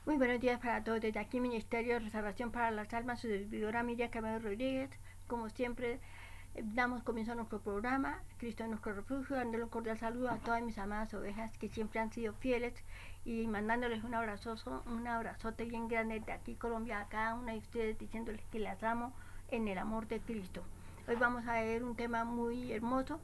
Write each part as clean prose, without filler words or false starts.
Muy buenos días para todos. Desde aquí Ministerio de Restauración para las Almas, su servidora Miriam Camilo Rodríguez. Como siempre, damos comienzo a nuestro programa, Cristo es nuestro refugio, dándole un cordial saludo a todas mis amadas ovejas que siempre han sido fieles y mandándoles un abrazote bien grande de aquí Colombia a cada una de ustedes, diciéndoles que las amo en el amor de Cristo. Hoy vamos a ver un tema muy hermoso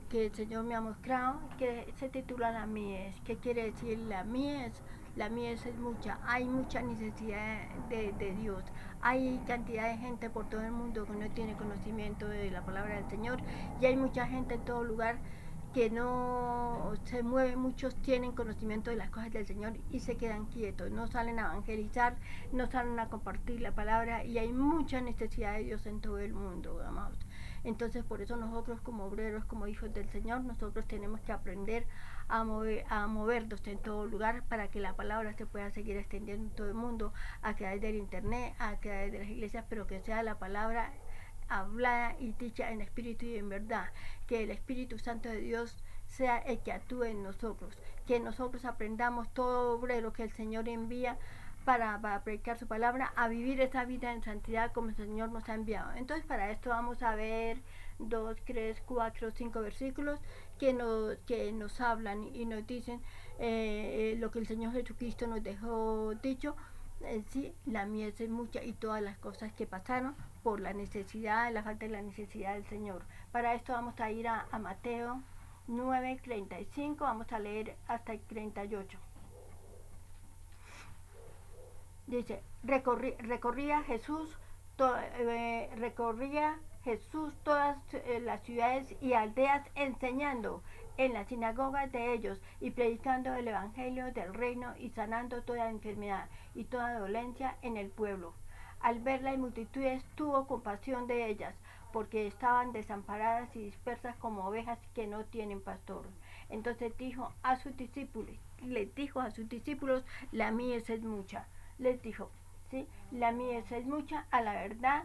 que el Señor me ha mostrado, que se titula La mies. ¿Qué quiere decir la mies? La mies es mucha, hay mucha necesidad de Dios, hay cantidad de gente por todo el mundo que no tiene conocimiento de la palabra del Señor y hay mucha gente en todo lugar que no se mueve, muchos tienen conocimiento de las cosas del Señor y se quedan quietos, no salen a evangelizar, no salen a compartir la palabra y hay mucha necesidad de Dios en todo el mundo, amados. Entonces por eso nosotros como obreros, como hijos del Señor, nosotros tenemos que aprender a movernos en todo lugar para que la palabra se pueda seguir extendiendo en todo el mundo, a través del internet, a través de las iglesias, pero que sea la palabra hablada y dicha en espíritu y en verdad, que el Espíritu Santo de Dios sea el que actúe en nosotros, que nosotros aprendamos todo obrero que el Señor envía para predicar su palabra, a vivir esa vida en santidad como el Señor nos ha enviado. Entonces para esto vamos a ver 2, 3, 4, 5 versículos que nos hablan y nos dicen lo que el Señor Jesucristo nos dejó dicho. Sí, la mies es mucha y todas las cosas que pasaron por la necesidad, la falta de la necesidad del Señor. Para esto vamos a ir a Mateo 9:35, vamos a leer hasta el 38. Dice, recorría Jesús todas las ciudades y aldeas enseñando en las sinagogas de ellos y predicando el evangelio del reino y sanando toda enfermedad y toda dolencia en el pueblo. Al ver las multitudes tuvo compasión de ellas, porque estaban desamparadas y dispersas como ovejas que no tienen pastor. Entonces les dijo a sus discípulos, la mies es mucha. Les dijo, ¿sí? La mies es mucha, a la verdad,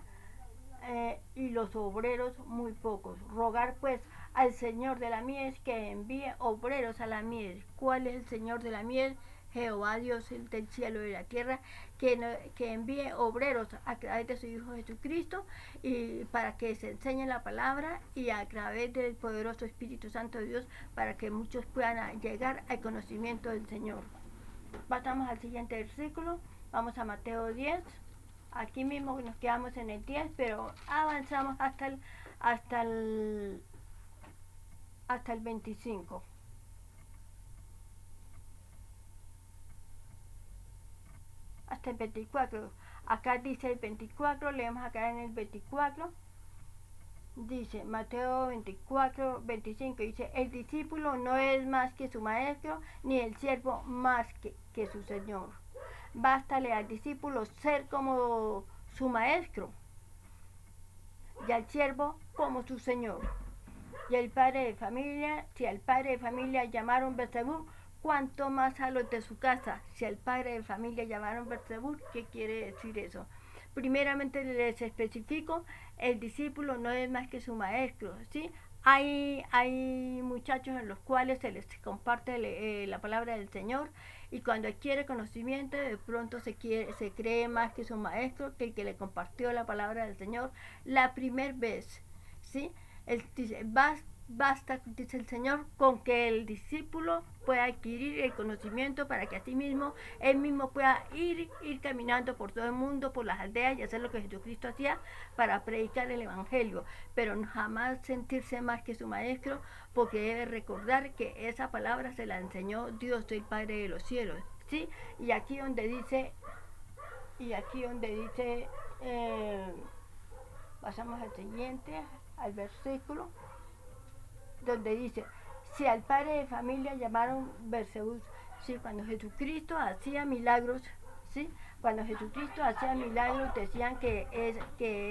y los obreros muy pocos. Rogar pues al Señor de la mies que envíe obreros a la mies. ¿Cuál es el Señor de la mies? Jehová Dios del cielo y de la tierra, que envíe obreros a través de su Hijo Jesucristo y para que se enseñe la palabra y a través del poderoso Espíritu Santo de Dios para que muchos puedan llegar al conocimiento del Señor. Pasamos al siguiente versículo, vamos a Mateo 10. Aquí mismo nos quedamos en el 10, pero avanzamos hasta el 25. Hasta el 24. Acá dice el 24, leemos acá en el 24. Dice Mateo 24, 25, dice, el discípulo no es más que su maestro, ni el siervo más que su señor. Bástale al discípulo ser como su maestro y al siervo como su señor. Y el padre de familia, si al padre de familia llamaron Beelzebú, cuánto más a los de su casa. Si al padre de familia llamaron Beelzebú, ¿qué quiere decir eso? Primeramente les especifico, el discípulo no es más que su maestro, ¿sí? Hay muchachos en los cuales se les comparte la palabra del Señor y cuando adquiere conocimiento de pronto se cree más que su maestro, que el que le compartió la palabra del Señor la primera vez, ¿sí? Él dice, basta, dice el Señor, con que el discípulo pueda adquirir el conocimiento para que así mismo, él mismo pueda ir caminando por todo el mundo, por las aldeas y hacer lo que Jesucristo hacía para predicar el Evangelio, pero jamás sentirse más que su maestro, porque debe recordar que esa palabra se la enseñó Dios, el Padre de los cielos, ¿sí? Y aquí donde dice, pasamos al siguiente, al versículo, donde dice, si al padre de familia llamaron Beelzebú, ¿sí? Cuando Jesucristo hacía milagros, ¿sí? Cuando Jesucristo hacía milagros decían que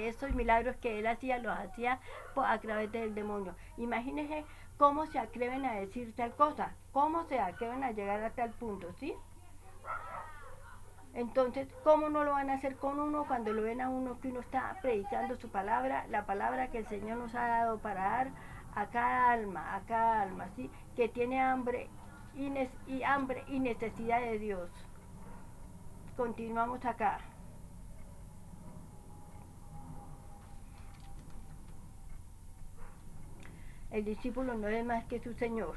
esos milagros que él hacía los hacía a través del demonio. Imagínense cómo se atreven a decir tal cosa, cómo se atreven a llegar a tal punto, ¿sí? Entonces, ¿cómo no lo van a hacer con uno cuando lo ven a uno que uno está predicando su palabra, la palabra que el Señor nos ha dado para dar a cada alma, ¿sí? Que tiene hambre y necesidad de Dios. continuamos acá. El discípulo no es más que su Señor.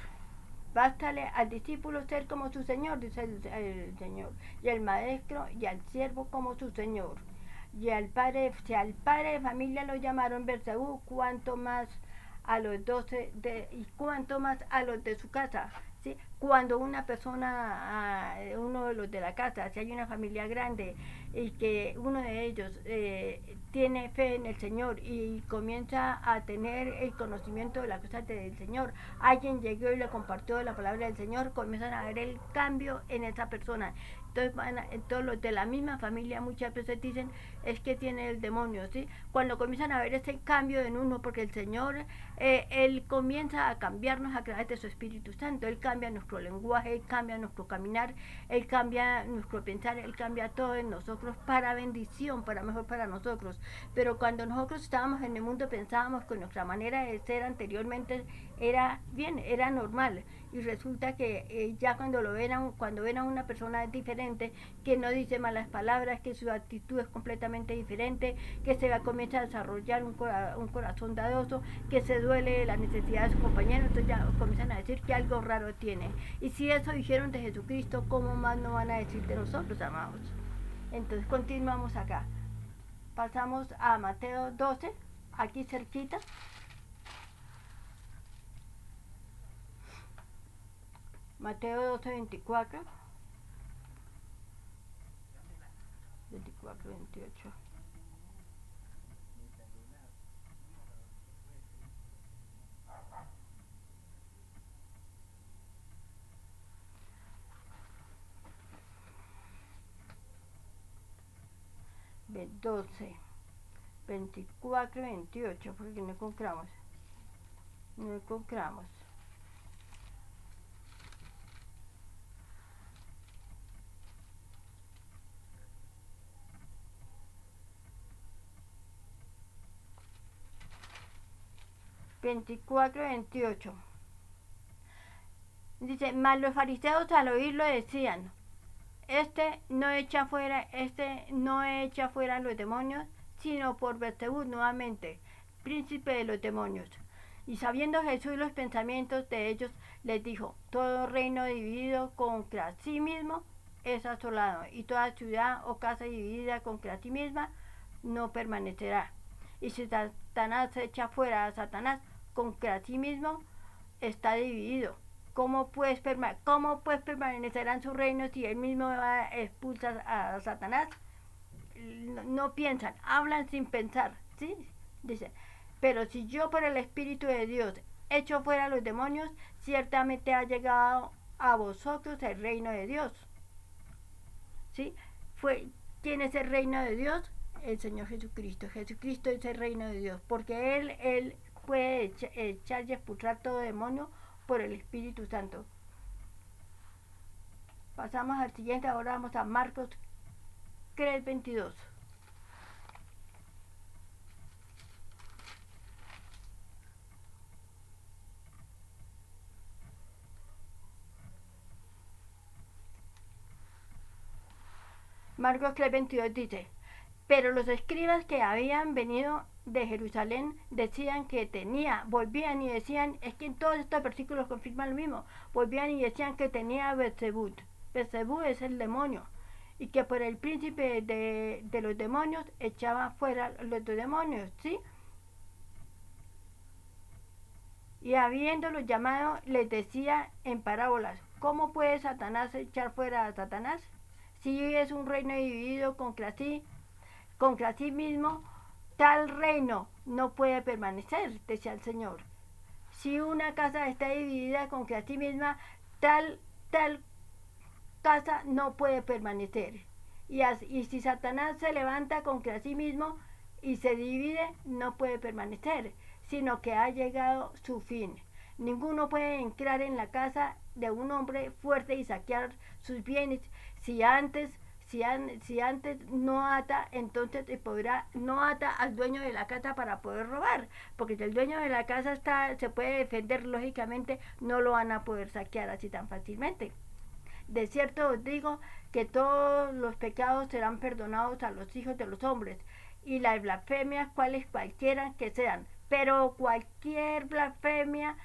Bástale al discípulo ser como su Señor, dice el Señor, y al maestro y al siervo como su Señor. Y al padre, si al padre de familia lo llamaron Beelzebú, cuánto más a los 12 y cuánto más a los de su casa. ¿Sí? Cuando una persona, uno de los de la casa, si hay una familia grande y que uno de ellos tiene fe en el Señor y comienza a tener el conocimiento de las cosas del Señor, alguien llegó y le compartió la palabra del Señor, comienzan a ver el cambio en esa persona. Entonces los de la misma familia muchas veces dicen es que tiene el demonio, ¿sí? Cuando comienzan a ver ese cambio en uno, porque el Señor, Él comienza a cambiarnos a través de su Espíritu Santo, Él cambia nuestro lenguaje, Él cambia nuestro caminar, Él cambia nuestro pensar, Él cambia todo en nosotros para bendición, para mejor para nosotros. Pero cuando nosotros estábamos en el mundo pensábamos que nuestra manera de ser anteriormente era bien, era normal, y resulta que ya cuando ven a una persona diferente, que no dice malas palabras, que su actitud es completamente diferente, que comienza a desarrollar un corazón dadoso, que se duele de la necesidad de su compañero, entonces ya comienzan a decir que algo raro tiene. Y si eso dijeron de Jesucristo, ¿cómo más no van a decir de nosotros, amados? Entonces continuamos acá. Pasamos a Mateo 12, aquí cerquita. Mateo 12, 24, 28. De 12, 24, 28, porque no encontramos. No encontramos. ...24, 28... dice, mas los fariseos al oírlo decían, este no echa fuera los demonios, sino por Beelzebú nuevamente, príncipe de los demonios. Y sabiendo Jesús los pensamientos de ellos, les dijo, todo reino dividido contra sí mismo es asolado, y toda ciudad o casa dividida contra sí misma no permanecerá. Y si Satanás echa fuera a Satanás contra sí mismo, está dividido. ¿Cómo pues permanecerá en su reino si él mismo expulsa a Satanás? No piensan, hablan sin pensar, ¿sí? Dice, pero si yo por el Espíritu de Dios echo fuera a los demonios, ciertamente ha llegado a vosotros el reino de Dios. ¿Sí? ¿Quién es el reino de Dios? El Señor Jesucristo. Jesucristo es el reino de Dios, porque Él puede echar y expulsar todo demonio por el Espíritu Santo. Pasamos al siguiente, ahora vamos a Marcos 3, 22. Marcos 3, 22 dice, pero los escribas que habían venido de Jerusalén volvían y decían, es que en todos estos versículos confirman lo mismo, volvían y decían que tenía Beelzebú. Beelzebú es el demonio, y que por el príncipe de los demonios echaba fuera los demonios, ¿sí? Y habiéndolos llamado, les decía en parábolas, ¿cómo puede Satanás echar fuera a Satanás? Si es un reino dividido contra sí mismo, tal reino no puede permanecer, decía el Señor. Si una casa está dividida contra sí misma, tal casa no puede permanecer. Y si Satanás se levanta contra sí mismo y se divide, no puede permanecer, sino que ha llegado su fin. Ninguno puede entrar en la casa de un hombre fuerte y saquear sus bienes si antes no ata, entonces no ata al dueño de la casa para poder robar, porque si el dueño de la casa se puede defender, lógicamente no lo van a poder saquear así tan fácilmente. De cierto os digo que todos los pecados serán perdonados a los hijos de los hombres, y las blasfemias cualquiera que sean, pero cualquier blasfemia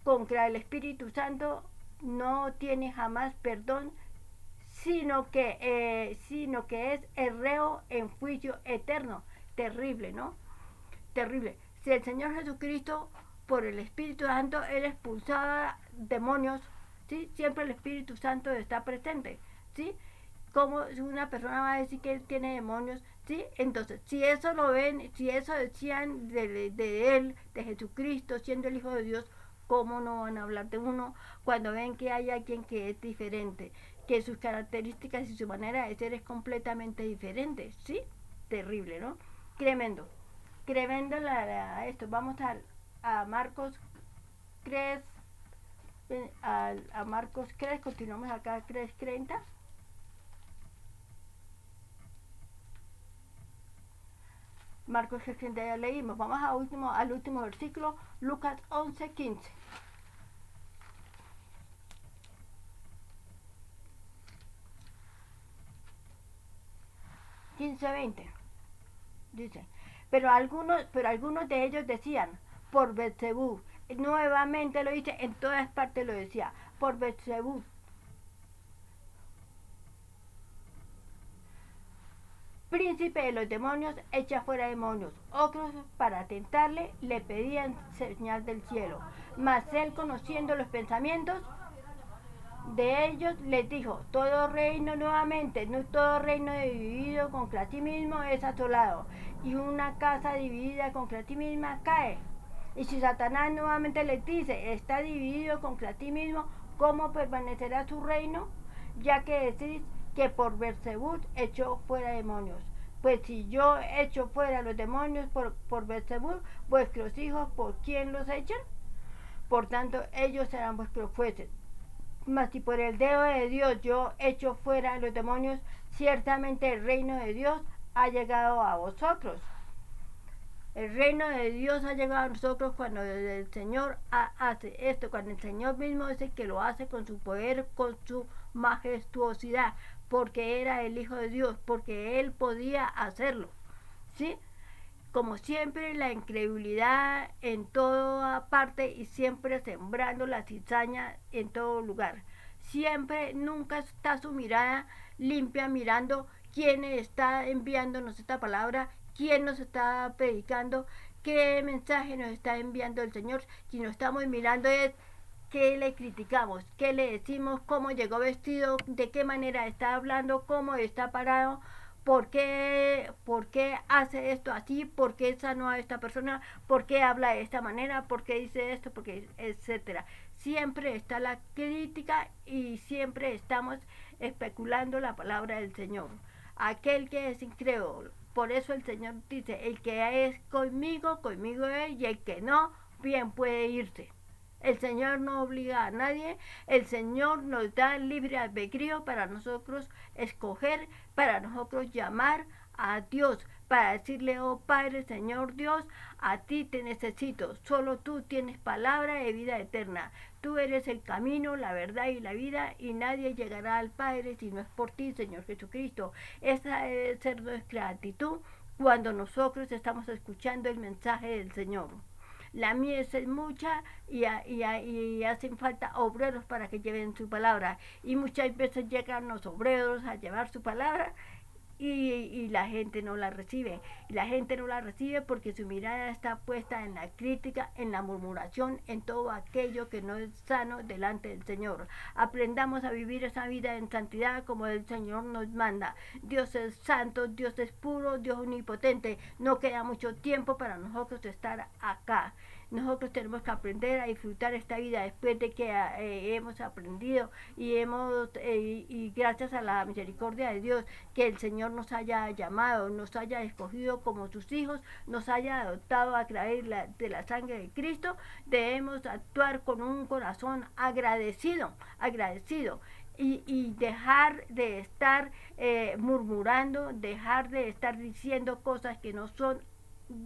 contra el Espíritu Santo no tiene jamás perdón, sino que es el reo en juicio eterno. Terrible, ¿no? Terrible. Si el Señor Jesucristo, por el Espíritu Santo, Él expulsaba demonios, ¿sí? Siempre el Espíritu Santo está presente, ¿sí? Como una persona va a decir que Él tiene demonios, ¿sí? Entonces, si eso lo ven, si eso decían de Él, de Jesucristo, siendo el Hijo de Dios, ¿cómo no van a hablar de uno cuando ven que hay alguien que es diferente? Que sus características y su manera de ser es completamente diferente, ¿sí? Terrible, ¿no? Tremendo. Tremendo esto. Vamos a Marcos 3, a Marcos 3, continuamos acá 3:30. Marcos 3:30 ya leímos. Vamos al último versículo, Lucas 11:15. 15:20 dice, pero algunos de ellos decían, por Beelzebú. Nuevamente lo dice, en todas partes lo decía, por Beelzebú, príncipe de los demonios, echa fuera demonios. Otros, para tentarle, le pedían señal del cielo. Mas él, conociendo los pensamientos de ellos, les dijo, todo reino dividido contra sí mismo es asolado, y una casa dividida contra sí misma cae. Y si Satanás nuevamente les dice, está dividido contra ti mismo, ¿cómo permanecerá su reino? Ya que decís que por Beelzebú echó fuera demonios. Pues si yo echo fuera los demonios por Beelzebú, vuestros hijos, ¿por quién los echan? Por tanto, ellos serán vuestros jueces. Mas si por el dedo de Dios yo echo fuera los demonios, ciertamente el reino de Dios ha llegado a vosotros. El reino de Dios ha llegado a nosotros cuando el Señor hace esto, cuando el Señor mismo es el que lo hace con su poder, con su majestuosidad, porque era el Hijo de Dios, porque Él podía hacerlo, ¿sí? Como siempre, la incredulidad en toda parte y siempre sembrando la cizaña en todo lugar. Siempre, nunca está su mirada limpia mirando quién está enviándonos esta palabra, quién nos está predicando, qué mensaje nos está enviando el Señor. Si nos estamos mirando es qué le criticamos, qué le decimos, cómo llegó vestido, de qué manera está hablando, cómo está parado. ¿Por qué hace esto así? ¿Por qué sanó a esta persona? ¿Por qué habla de esta manera? ¿Por qué dice esto? Porque etcétera. Siempre está la crítica y siempre estamos especulando la palabra del Señor. Aquel que es incrédulo. Por eso el Señor dice, el que es conmigo, conmigo es, y el que no, bien puede irse. El Señor no obliga a nadie, el Señor nos da libre albedrío para nosotros escoger, para nosotros llamar a Dios, para decirle, oh Padre, Señor Dios, a ti te necesito, solo tú tienes palabra de vida eterna. Tú eres el camino, la verdad y la vida, y nadie llegará al Padre si no es por ti, Señor Jesucristo. Esa debe ser nuestra actitud cuando nosotros estamos escuchando el mensaje del Señor. La mies es mucha y hacen falta obreros para que lleven su palabra. Y muchas veces llegan los obreros a llevar su palabra y la gente no la recibe. Y la gente no la recibe porque su mirada está puesta en la crítica, en la murmuración, en todo aquello que no es sano delante del Señor. Aprendamos a vivir esa vida en santidad como el Señor nos manda. Dios es santo, Dios es puro, Dios omnipotente. No queda mucho tiempo para nosotros estar acá. Nosotros tenemos que aprender a disfrutar esta vida después de que hemos aprendido y gracias a la misericordia de Dios que el Señor nos haya llamado, nos haya escogido como sus hijos, nos haya adoptado a través de la sangre de Cristo. Debemos actuar con un corazón agradecido y dejar de estar murmurando, dejar de estar diciendo cosas que no son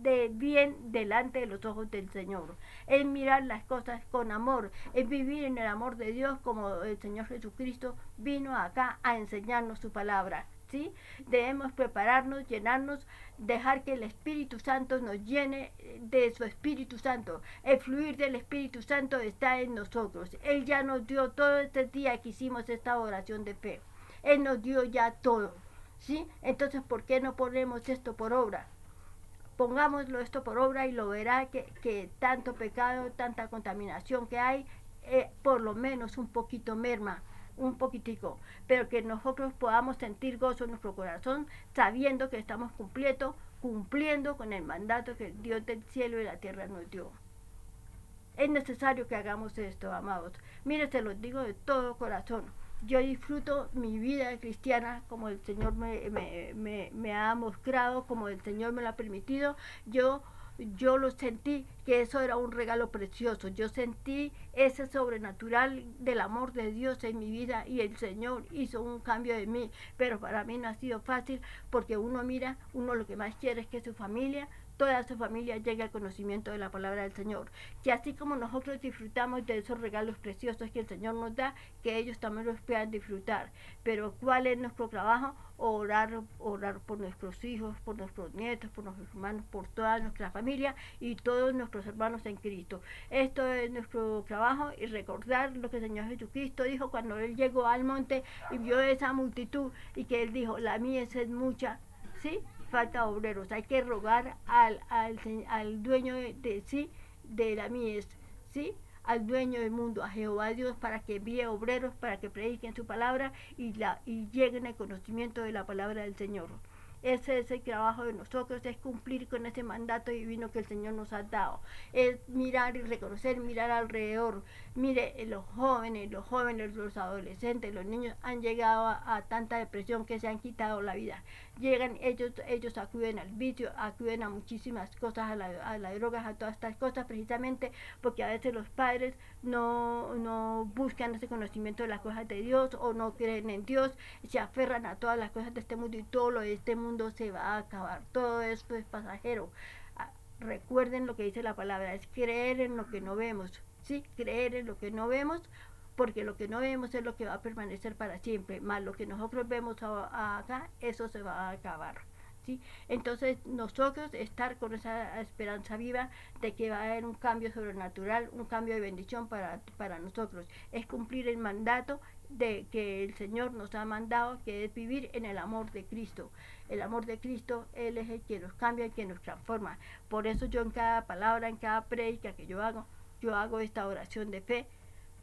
de bien delante de los ojos del Señor. Es mirar las cosas con amor, es vivir en el amor de Dios como el Señor Jesucristo vino acá a enseñarnos su palabra. ¿Sí? Debemos prepararnos, llenarnos, dejar que el Espíritu Santo nos llene de su Espíritu Santo. El fluir del Espíritu Santo está en nosotros. Él ya nos dio todo este día que hicimos esta oración de fe. Él nos dio ya todo. ¿Sí? Entonces, ¿por qué no ponemos esto por obra? Pongámoslo esto por obra y lo verá que tanto pecado, tanta contaminación que hay, por lo menos un poquito merma, un poquitico, pero que nosotros podamos sentir gozo en nuestro corazón sabiendo que estamos cumpliendo con el mandato que Dios del cielo y la tierra nos dio. Es necesario que hagamos esto, amados. Mire, se los digo de todo corazón. Yo disfruto mi vida cristiana como el Señor me ha mostrado, como el Señor me lo ha permitido. Yo lo sentí que eso era un regalo precioso. Yo sentí ese sobrenatural del amor de Dios en mi vida y el Señor hizo un cambio de mí. Pero para mí no ha sido fácil porque uno lo que más quiere es que su familia, toda su familia llegue al conocimiento de la palabra del Señor. Que así como nosotros disfrutamos de esos regalos preciosos que el Señor nos da, que ellos también los puedan disfrutar. Pero ¿cuál es nuestro trabajo? Orar por nuestros hijos, por nuestros nietos, por nuestros hermanos, por toda nuestra familia y todos nuestros hermanos en Cristo. Esto es nuestro trabajo y recordar lo que el Señor Jesucristo dijo cuando Él llegó al monte y vio esa multitud y que Él dijo, la mies es mucha, ¿sí? Falta obreros, hay que rogar al dueño de la mies, ¿sí? Al dueño del mundo, a Jehová Dios, para que envíe obreros, para que prediquen su palabra y lleguen al conocimiento de la palabra del Señor. Ese es el trabajo de nosotros, es cumplir con ese mandato divino que el Señor nos ha dado. Es mirar y reconocer, mirar alrededor. Mire, los jóvenes, los adolescentes, los niños han llegado a tanta depresión que se han quitado la vida. Llegan, ellos acuden al vicio, acuden a muchísimas cosas, a las drogas, a todas estas cosas, precisamente porque a veces los padres no buscan ese conocimiento de las cosas de Dios o no creen en Dios, se aferran a todas las cosas de este mundo y todo lo de este mundo se va a acabar, todo esto es pasajero. Recuerden lo que dice la palabra, es creer en lo que no vemos, ¿sí? Creer en lo que no vemos, porque lo que no vemos es lo que va a permanecer para siempre, más lo que nosotros vemos acá, eso se va a acabar. ¿Sí? Entonces nosotros estar con esa esperanza viva de que va a haber un cambio sobrenatural, un cambio de bendición para nosotros, es cumplir el mandato de que el Señor nos ha mandado, que es vivir en el amor de Cristo. El amor de Cristo, Él es el que nos cambia, el que nos transforma. Por eso yo en cada palabra, en cada prédica que yo hago esta oración de fe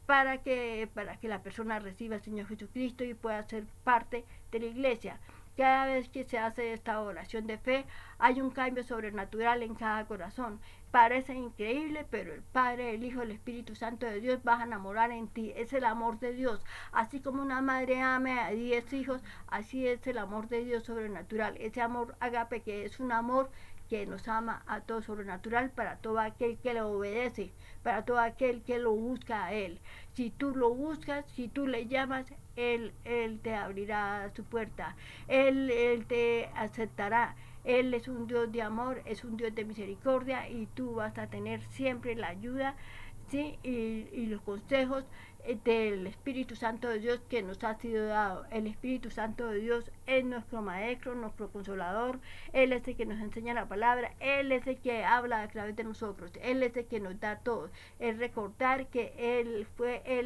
para que la persona reciba al Señor Jesucristo y pueda ser parte de la iglesia. Cada vez que se hace esta oración de fe, hay un cambio sobrenatural en cada corazón. Parece increíble, pero el Padre, el Hijo, el Espíritu Santo de Dios van a morar en ti. Es el amor de Dios. Así como una madre ama a 10 hijos, así es el amor de Dios sobrenatural. Ese amor ágape, que es un amor que nos ama a todo sobrenatural, para todo aquel que le obedece, para todo aquel que lo busca a Él. Si tú lo buscas, si tú le llamas, Él te abrirá su puerta, Él te aceptará. Él es un Dios de amor, es un Dios de misericordia y tú vas a tener siempre la ayuda, ¿sí? y los consejos del Espíritu Santo de Dios que nos ha sido dado. El Espíritu Santo de Dios es nuestro maestro, nuestro consolador. Él es el que nos enseña la palabra, Él es el que habla a través de nosotros, Él es el que nos da todo. Es recordar que Él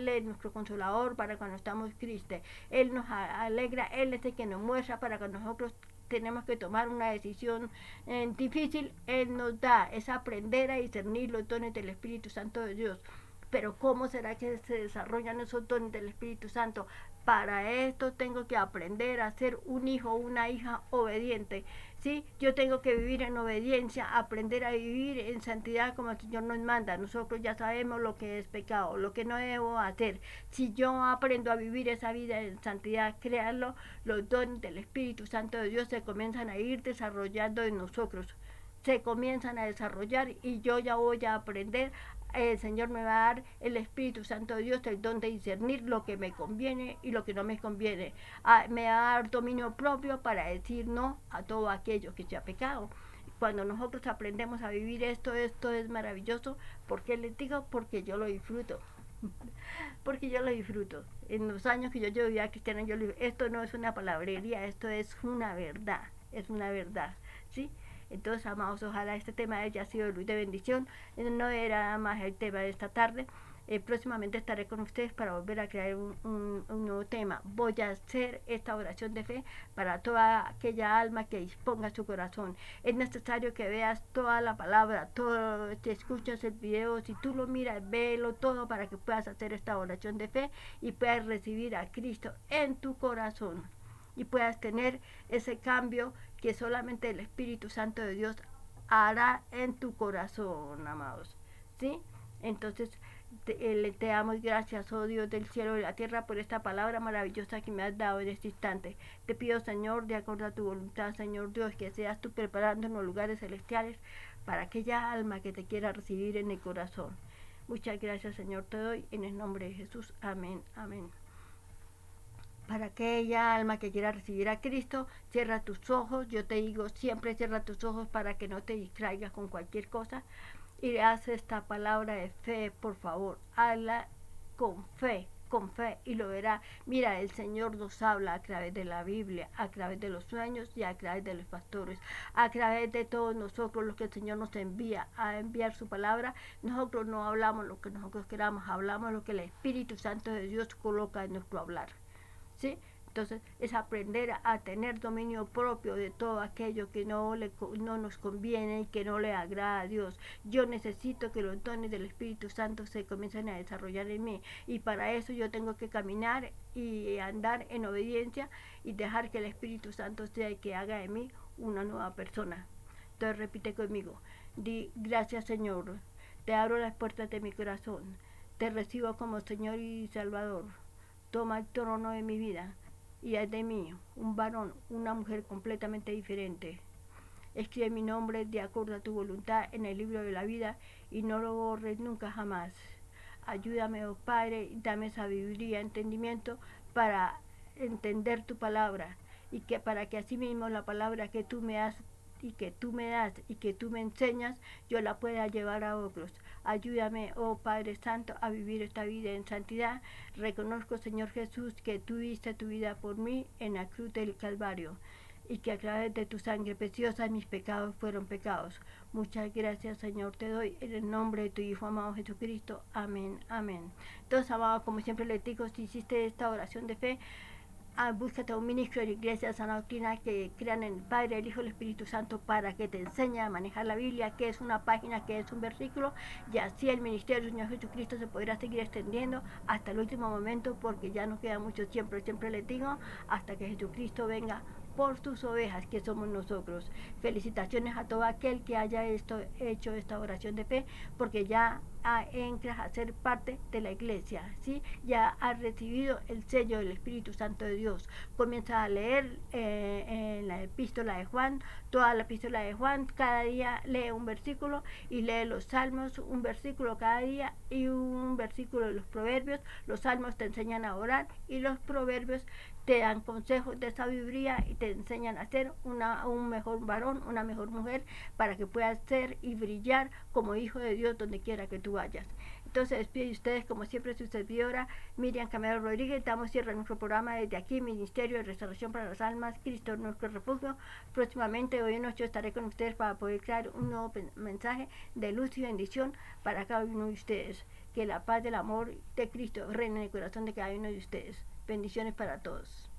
es nuestro consolador para cuando estamos tristes, Él nos alegra, Él es el que nos muestra para que nosotros tenemos que tomar una decisión difícil. Él nos da, es aprender a discernir los dones del Espíritu Santo de Dios. Pero ¿cómo será que se desarrollan esos dones del Espíritu Santo? Para esto tengo que aprender a ser un hijo o una hija obediente, ¿sí? Yo tengo que vivir en obediencia, aprender a vivir en santidad como el Señor nos manda. Nosotros ya sabemos lo que es pecado, lo que no debo hacer. Si yo aprendo a vivir esa vida en santidad, créanlo, los dones del Espíritu Santo de Dios se comienzan a ir desarrollando en nosotros. Se comienzan a desarrollar y yo ya voy a aprender. El Señor me va a dar, el Espíritu Santo de Dios, el don de discernir lo que me conviene y lo que no me conviene. Me va a dar dominio propio para decir no a todo aquello que sea pecado. Cuando nosotros aprendemos a vivir esto es maravilloso. ¿Por qué les digo? Porque yo lo disfruto. Porque yo lo disfruto. En los años que yo llevo vida cristiana, esto no es una palabrería, esto es una verdad, ¿sí? Entonces, amados, ojalá este tema haya sido de luz de bendición. No era más el tema de esta tarde. Próximamente estaré con ustedes para volver a crear un nuevo tema. Voy a hacer esta oración de fe para toda aquella alma que disponga su corazón. Es necesario que veas toda la palabra, todo, te escuchas el video, si tú lo miras, véelo todo para que puedas hacer esta oración de fe y puedas recibir a Cristo en tu corazón y puedas tener ese cambio que solamente el Espíritu Santo de Dios hará en tu corazón, amados, ¿sí? Entonces, te damos gracias, oh Dios del cielo y la tierra, por esta palabra maravillosa que me has dado en este instante. Te pido, Señor, de acuerdo a tu voluntad, Señor Dios, que seas tú preparando en los lugares celestiales para aquella alma que te quiera recibir en el corazón. Muchas gracias, Señor, te doy en el nombre de Jesús. Amén, amén. Para aquella alma que quiera recibir a Cristo, cierra tus ojos. Yo te digo, siempre cierra tus ojos para que no te distraigas con cualquier cosa. Y haz esta palabra de fe, por favor. Hazla con fe, y lo verá. Mira, el Señor nos habla a través de la Biblia, a través de los sueños y a través de los pastores, a través de todos nosotros los que el Señor nos envía a enviar su palabra. Nosotros no hablamos lo que nosotros queramos, hablamos lo que el Espíritu Santo de Dios coloca en nuestro hablar, ¿sí? Entonces es aprender a tener dominio propio de todo aquello que no nos conviene y que no le agrada a Dios. Yo necesito que los dones del Espíritu Santo se comiencen a desarrollar en mí, y para eso yo tengo que caminar y andar en obediencia y dejar que el Espíritu Santo sea el que haga de mí una nueva persona. Entonces repite conmigo: di gracias, Señor, te abro las puertas de mi corazón, te recibo como Señor y Salvador. Toma el trono de mi vida y haz de mí un varón, una mujer completamente diferente. Escribe mi nombre de acuerdo a tu voluntad en el libro de la vida y no lo borres nunca jamás. Ayúdame, oh Padre, y dame sabiduría, entendimiento para entender tu palabra, y que para que así mismo la palabra que tú me das y que tú me enseñas, yo la pueda llevar a otros. Ayúdame, oh Padre Santo, a vivir esta vida en santidad. Reconozco, Señor Jesús, que tú diste tu vida por mí en la cruz del Calvario, y que a través de tu sangre preciosa mis pecados fueron pecados. Muchas gracias, Señor, te doy en el nombre de tu Hijo amado Jesucristo. Amén, amén. Entonces, amado, como siempre les digo, si hiciste esta oración de fe, búscate a un ministro de la iglesia sana doctrina que crean en el Padre, el Hijo y el Espíritu Santo para que te enseñe a manejar la Biblia, que es una página, que es un versículo, y así el ministerio del Señor Jesucristo se podrá seguir extendiendo hasta el último momento, porque ya no queda mucho tiempo. Siempre les digo, hasta que Jesucristo venga por sus ovejas, que somos nosotros. Felicitaciones a todo aquel que haya hecho esta oración de fe, porque ya entras a ser parte de la iglesia, ¿sí? Ya has recibido el sello del Espíritu Santo de Dios. Comienza a leer en la epístola de Juan, toda la epístola de Juan, cada día lee un versículo, y lee los salmos, un versículo cada día, y un versículo de los proverbios. Los salmos te enseñan a orar, y los proverbios te dan consejos de sabiduría y te enseñan a ser un mejor varón, una mejor mujer, para que puedas ser y brillar como hijo de Dios donde quiera que tú vayas. Entonces, despide de ustedes, como siempre, su servidora Miriam Camero Rodríguez. Damos cierre a nuestro programa desde aquí, Ministerio de Restauración para las Almas, Cristo nuestro refugio. Próximamente, hoy en noche, estaré con ustedes para poder crear un nuevo mensaje de luz y bendición para cada uno de ustedes. Que la paz del amor de Cristo reine en el corazón de cada uno de ustedes. Bendiciones para todos.